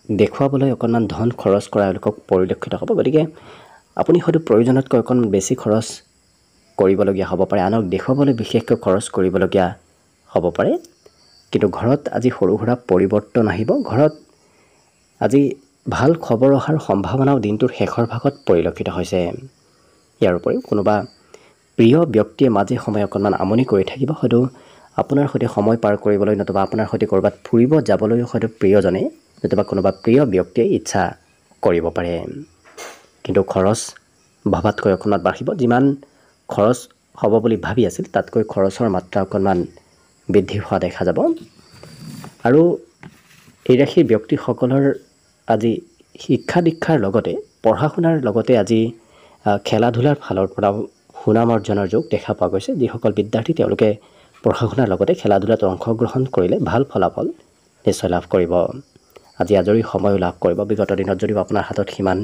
দেখুৱাবলৈ অকণমান ধন খৰচ কৰা এওঁলোকক পৰিলক্ষিত হ'ব, গতিকে আপুনি হয়তো প্ৰয়োজনতকৈ অকণমান বেছি খৰচ কৰিবলগীয়া হ'ব পাৰে, আনক দেখুৱাবলৈ বিশেষকৈ খৰচ কৰিবলগীয়া হ'ব পাৰে। কিন্তু ঘৰত আজি সৰু সুৰা পৰিৱৰ্তন আহিব। ঘৰত আজি ভাল খবৰ অহাৰ সম্ভাৱনাও দিনটোৰ শেষৰ ভাগত পৰিলক্ষিত হৈছে। ইয়াৰ উপৰিও কোনোবা প্ৰিয় ব্যক্তিয়ে মাজে সময়ে অকণমান আমনি কৰি থাকিব, হয়তো আপোনাৰ সৈতে সময় পাৰ কৰিবলৈ, নতুবা আপোনাৰ সৈতে ক'ৰবাত ফুৰিব যাবলৈও হয়তো প্ৰিয়জনে, নতুবা কোনোবা প্ৰিয় ব্যক্তিয়ে ইচ্ছা কৰিব পাৰে। কিন্তু খৰচ ভবাতকৈ অকণমান বাঢ়িব। যিমান খৰচ হ'ব বুলি ভাবি আছিল তাতকৈ খৰচৰ মাত্ৰা অকণমান বৃদ্ধি হোৱা দেখা যাব। আৰু এই ৰাশিৰ ব্যক্তিসকলৰ আজি শিক্ষা দীক্ষাৰ লগতে পঢ়া শুনাৰ লগতে আজি খেলা ধূলাৰ ফালৰ পৰা সুনাম অৰ্জনৰ যোগ দেখা পোৱা গৈছে। যিসকল বিদ্যাৰ্থী তেওঁলোকে পঢ়া শুনাৰ লগতে খেলা ধূলাত অংশগ্ৰহণ কৰিলে ভাল ফলাফল নিশ্চয় লাভ কৰিব। আজি আজৰি সময়ো লাভ কৰিব। বিগত দিনত যদিও আপোনাৰ হাতত সিমান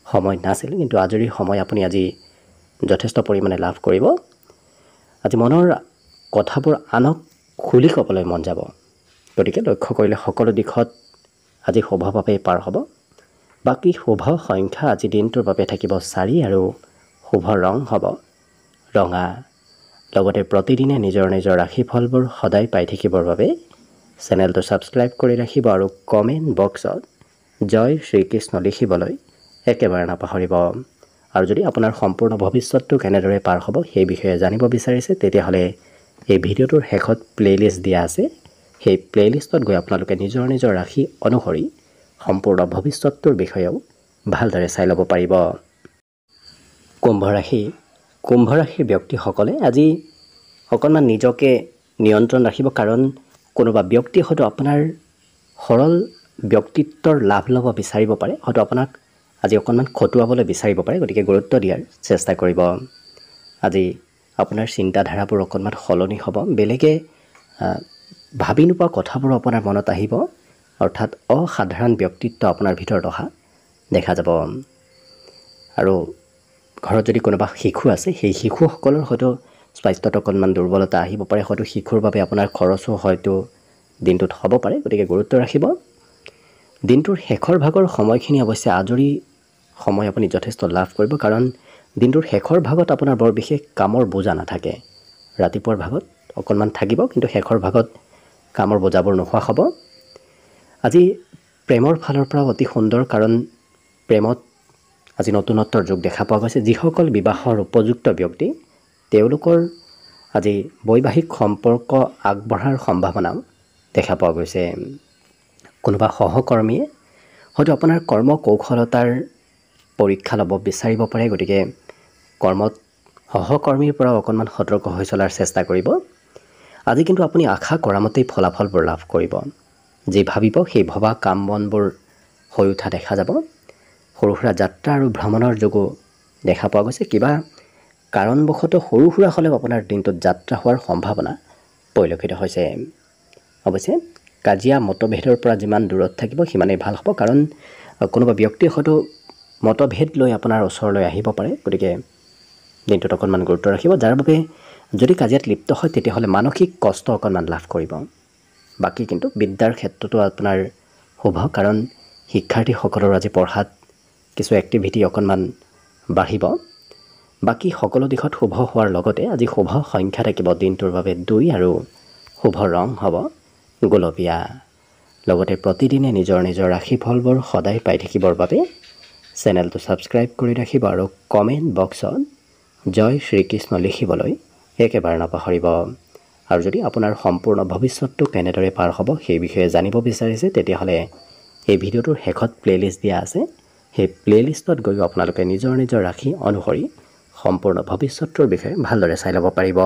সময় নাছিল, কিন্তু আজৰি সময় আপুনি আজি যথেষ্ট পৰিমাণে লাভ কৰিব। আজি মনৰ কথাবোৰ আনক খুলি ক'বলৈ মন যাব, গতিকে লক্ষ্য কৰিলে সকলো দিশত আজি শুভভাৱে পাৰ হ'ব। বাকী শুভ সংখ্যা আজি দিনটোৰ বাবে থাকিব 4 আৰু শুভ ৰং হ'ব ৰঙা। লগতে প্ৰতিদিনে নিজৰ ৰাশিফলবোৰ সদায় পাই থাকিবৰ বাবে চেনেলটো ছাবস্ক্ৰাইব কৰি ৰাখিব আৰু কমেণ্ট বক্সত জয় শ্ৰীকৃষ্ণ লিখিবলৈ একেবাৰে নাপাহৰিব। আৰু যদি আপোনাৰ সম্পূৰ্ণ ভৱিষ্যতটো কেনেদৰে পাৰ হ'ব সেই বিষয়ে জানিব বিচাৰিছে তেতিয়াহ'লে এই ভিডিঅ'টোৰ শেষত প্লেলিষ্ট দিয়া আছে সেই প্লেলিষ্টত গৈ আপোনালোকে নিজৰ নিজৰ ৰাশি অনুসৰি সম্পূৰ্ণ ভৱিষ্যতটোৰ বিষয়েও ভালদৰে চাই ল'ব পাৰিব কুম্ভ ৰাশিৰ ব্যক্তিসকলে আজি অকণমান নিজকে নিয়ন্ত্ৰণ ৰাখিব কাৰণ কোনোবা ব্যক্তি হয়তো আপোনাৰ সৰল ব্যক্তিত্বৰ লাভ ল'ব বিচাৰিব পাৰে হয়তো আপোনাক আজি অকণমান খটুৱাবলৈ বিচাৰিব পাৰে গতিকে গুৰুত্ব দিয়াৰ চেষ্টা কৰিব আজি আপোনাৰ চিন্তাধাৰাবোৰ অকণমান সলনি হ'ব বেলেগে ভাবি নোপোৱা কথাবোৰ আপোনাৰ মনত আহিব অৰ্থাৎ অসাধাৰণ ব্যক্তিত্ব আপোনাৰ ভিতৰত অহা দেখা যাব আৰু ঘৰত যদি কোনোবা শিশু আছে সেই শিশুসকলৰ হয়তো স্বাস্থ্যত অকণমান দুৰ্বলতা আহিব পাৰে হয়তো শিশুৰ বাবে আপোনাৰ খৰচো হয়তো দিনটোত হ'ব পাৰে গতিকে গুৰুত্ব ৰাখিব দিনটোৰ শেষৰ ভাগৰ সময়খিনি অৱশ্যে আজৰি সময় আপুনি যথেষ্ট লাভ কৰিব কাৰণ দিনটোৰ শেষৰ ভাগত আপোনাৰ বৰ বিশেষ কামৰ বোজা নাথাকে ৰাতিপুৱাৰ ভাগত অকণমান থাকিব কিন্তু শেষৰ ভাগত কামৰ বোজাবোৰ নোহোৱা হ'ব আজি প্ৰেমৰ ফালৰ পৰা অতি সুন্দৰ কাৰণ প্ৰেমত আজি নতুনত্বৰ যুগ দেখা পোৱা গৈছে যিসকল বিবাহৰ উপযুক্ত ব্যক্তি তেওঁলোকৰ আজি বৈবাহিক সম্পৰ্ক আগবঢ়াৰ সম্ভাৱনাও দেখা পোৱা গৈছে কোনোবা সহকৰ্মীয়ে হয়তো আপোনাৰ কৰ্ম কৌশলতাৰ পৰীক্ষা ল'ব বিচাৰিব পাৰে গতিকে কৰ্মত সহকৰ্মীৰ পৰা অকণমান সতৰ্ক হৈ চলাৰ চেষ্টা কৰিব আজি কিন্তু আপুনি আশা কৰা মতেই ফলাফলবোৰ লাভ কৰিব যি ভাবিব সেই ভবা কাম বনবোৰ হৈ উঠা দেখা যাব সৰু সুৰা যাত্ৰা আৰু ভ্ৰমণৰ যোগো দেখা পোৱা গৈছে কিবা কাৰণবশতঃ সৰু সুৰা হ'লেও আপোনাৰ দিনটোত যাত্ৰা হোৱাৰ সম্ভাৱনা পৰিলক্ষিত হৈছে অৱশ্যে কাজিয়া মতভেদৰ পৰা যিমান দূৰত থাকিব সিমানেই ভাল হ'ব কাৰণ কোনোবা ব্যক্তিয়ে হয়তো মতভেদ লৈ আপোনাৰ ওচৰলৈ আহিব পাৰে গতিকে দিনটোত অকণমান গুৰুত্ব ৰাখিব যাৰ বাবে যদি কাজিয়াত লিপ্ত হয় তেতিয়াহ'লে মানসিক কষ্ট অকণমান লাভ কৰিব বাকী কিন্তু বিদ্যাৰ ক্ষেত্ৰতো আপোনাৰ শুভ কাৰণ শিক্ষাৰ্থীসকলৰ আজি পঢ়াত কিছু এক্টিভিটি অকণমান বাঢ়িব বাকী সকলো দিশত শুভ হোৱাৰ লগতে আজি শুভ সংখ্যা থাকিব দিনটোৰ বাবে 2 আৰু শুভ ৰং হ'ব গোলপীয়া লগতে প্ৰতিদিনে নিজৰ নিজৰ ৰাশিফলবোৰ সদায় পাই থাকিবৰ বাবে চেনেলটো ছাবস্ক্ৰাইব কৰি ৰাখিব আৰু কমেণ্ট বক্সত জয় শ্ৰীকৃষ্ণ লিখিবলৈ একেবাৰে নাপাহৰিব আৰু যদি আপোনাৰ সম্পূৰ্ণ ভৱিষ্যতটো কেনেদৰে পাৰ হ'ব সেই বিষয়ে জানিব বিচাৰিছে তেতিয়াহ'লে এই ভিডিঅ'টোৰ শেষত প্লেলিষ্ট দিয়া আছে সেই প্লেলিষ্টত গৈ আপোনালোকে নিজৰ নিজৰ ৰাশি অনুসৰি সম্পূৰ্ণ ভৱিষ্যতটোৰ বিষয়ে ভালদৰে চাই ল'ব পাৰিব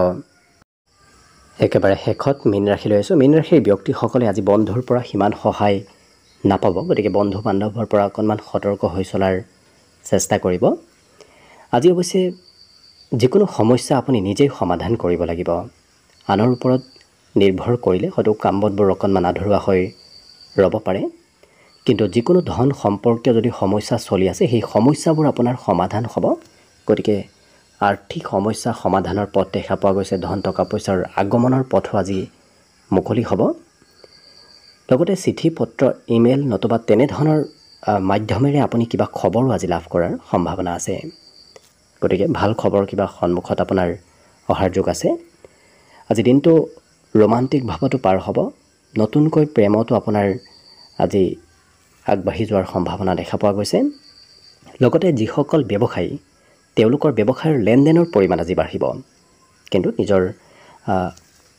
একেবাৰে শেষত মীন ৰাশি লৈ আছোঁ মীন ৰাশিৰ ব্যক্তিসকলে আজি বন্ধুৰ পৰা সিমান সহায় নাপাব গতিকে বন্ধু বান্ধৱৰ পৰা অকণমান সতৰ্ক হৈ চলাৰ চেষ্টা কৰিব আজি অৱশ্যে যিকোনো সমস্যা আপুনি নিজেই সমাধান কৰিব লাগিব আনৰ ওপৰত নিৰ্ভৰ কৰিলে হয়তো কাম বনবোৰ অকণমান আধৰুৱা হৈ ৰ'ব পাৰে কিন্তু যিকোনো ধন সম্পৰ্কীয় যদি সমস্যা চলি আছে সেই সমস্যাবোৰ আপোনাৰ সমাধান হ'ব গতিকে আৰ্থিক সমস্যা সমাধানৰ পথ দেখা পোৱা গৈছে ধন টকা পইচাৰ আগমনৰ পথো আজি মুকলি হ'ব লগতে চিঠি পত্ৰ ইমেইল নতুবা তেনেধৰণৰ মাধ্যমেৰে আপুনি কিবা খবৰো আজি লাভ কৰাৰ সম্ভাৱনা আছে গতিকে ভাল খবৰ কিবা সন্মুখত আপোনাৰ অহাৰ যোগ আছে আজি দিনটো ৰোমান্টিক ভাৱতো পাৰ হ'ব নতুনকৈ প্ৰেমতো আপোনাৰ আজি আগবাঢ়ি যোৱাৰ সম্ভাৱনা দেখা পোৱা গৈছে লগতে যিসকল ব্যৱসায়ী তেওঁলোকৰ ব্যৱসায়ৰ লেনদেনৰ পৰিমাণ আজি বাঢ়িব কিন্তু নিজৰ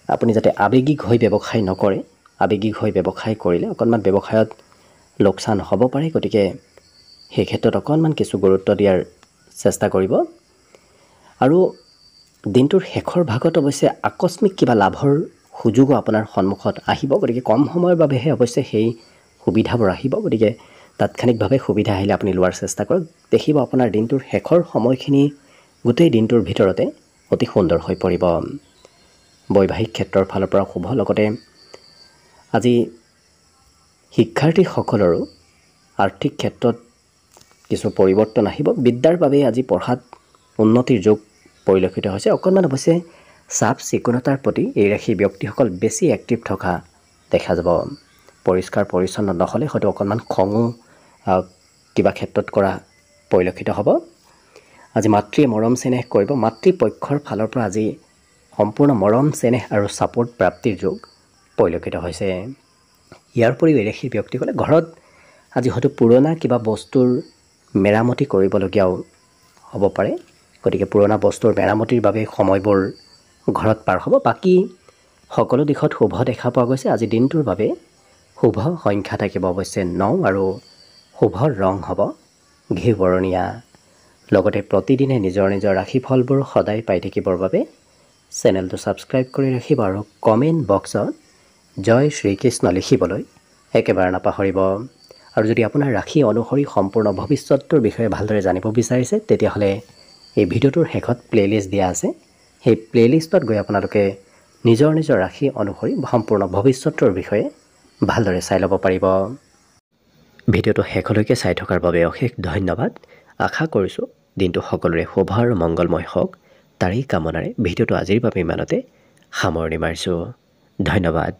আপুনি যাতে আৱেগিক হৈ ব্যৱসায় নকৰে আৱেগিক হৈ ব্যৱসায় কৰিলে অকণমান ব্যৱসায়ত লোকচান হ'ব পাৰে গতিকে সেই ক্ষেত্ৰত অকণমান কিছু গুৰুত্ব দিয়াৰ চেষ্টা কৰিব আৰু দিনটোৰ শেষৰ ভাগত অৱশ্যে আকস্মিক কিবা লাভৰ সুযোগো আপোনাৰ সন্মুখত আহিব গতিকে কম সময়ৰ বাবেহে অৱশ্যে সেই সুবিধাবোৰ আহিব গতিকে তাৎক্ষণিকভাৱে সুবিধা আহিলে আপুনি লোৱাৰ চেষ্টা কৰক দেখিব আপোনাৰ দিনটোৰ শেষৰ সময়খিনি গোটেই দিনটোৰ ভিতৰতে অতি সুন্দৰ হৈ পৰিব বৈবাহিক ক্ষেত্ৰৰ ফালৰ পৰা শুভ লগতে আজি শিক্ষাৰ্থীসকলৰো আৰ্থিক ক্ষেত্ৰত কিছু পৰিৱৰ্তন আহিব বিদ্যাৰ বাবে আজি পঢ়াত উন্নতিৰ যোগ পৰিলক্ষিত হৈছে অকণমান অৱশ্যে চাফ চিকুণতাৰ প্ৰতি এই ৰাশি ব্যক্তিসকল বেছি এক্টিভ থকা দেখা যাব পৰিষ্কাৰ পৰিচ্ছন্ন নহ'লে হয়তো অকণমান খঙো কিবা ক্ষেত্ৰত কৰা পৰিলক্ষিত হ'ব আজি মাতৃয়ে মৰম চেনেহ কৰিব মাতৃপক্ষৰ ফালৰ পৰা আজি সম্পূৰ্ণ মৰম চেনেহ আৰু ছাপোৰ্ট প্ৰাপ্তিৰ যোগ পৰিলক্ষিত হৈছে ইয়াৰ উপৰিও এই ৰাশিৰ ব্যক্তিসকলে ঘৰত আজি হয়তো পুৰণা কিবা বস্তুৰ মেৰামতি কৰিবলগীয়াও হ'ব পাৰে। গতিকে পুৰণা বস্তুৰ মেৰামতিৰ বাবে সময়বোৰ ঘৰত পাৰ হ'ব। বাকী সকলো দিশত শুভ দেখা পোৱা গৈছে। আজি দিনটোৰ বাবে শুভ সংখ্যা থাকিব অৱশ্যে 9 আৰু শুভ ৰং হ'ব ঘিউ বৰণীয়া। লগতে প্ৰতিদিনে নিজৰ নিজৰ ৰাশিফলবোৰ সদায় পাই থাকিবৰ বাবে চেনেলটো ছাবস্ক্ৰাইব কৰি ৰাখিব আৰু কমেণ্ট বক্সত জয় শ্ৰীকৃষ্ণ লিখিবলৈ একেবাৰে নাপাহৰিব। আৰু যদি আপোনাৰ ৰাশি অনুসৰি সম্পূৰ্ণ ভৱিষ্যতটোৰ বিষয়ে ভালদৰে জানিব বিচাৰিছে তেতিয়াহ'লে এই ভিডিঅ'টোৰ শেষত প্লে'লিষ্ট দিয়া আছে। সেই প্লে'লিষ্টত গৈ আপোনালোকে নিজৰ নিজৰ ৰাশি অনুসৰি সম্পূৰ্ণ ভৱিষ্যতটোৰ বিষয়ে ভালদৰে চাই ল'ব পাৰিব। ভিডিঅ'টো শেষলৈকে চাই থকাৰ বাবে অশেষ ধন্যবাদ। আশা কৰিছোঁ দিনটো সকলোৰে শুভ আৰু মংগলময় হওক, তাৰেই কামনাৰে ভিডিঅ'টো আজিৰ বাবে ইমানতে সামৰণি মাৰিছোঁ। ধন্যবাদ।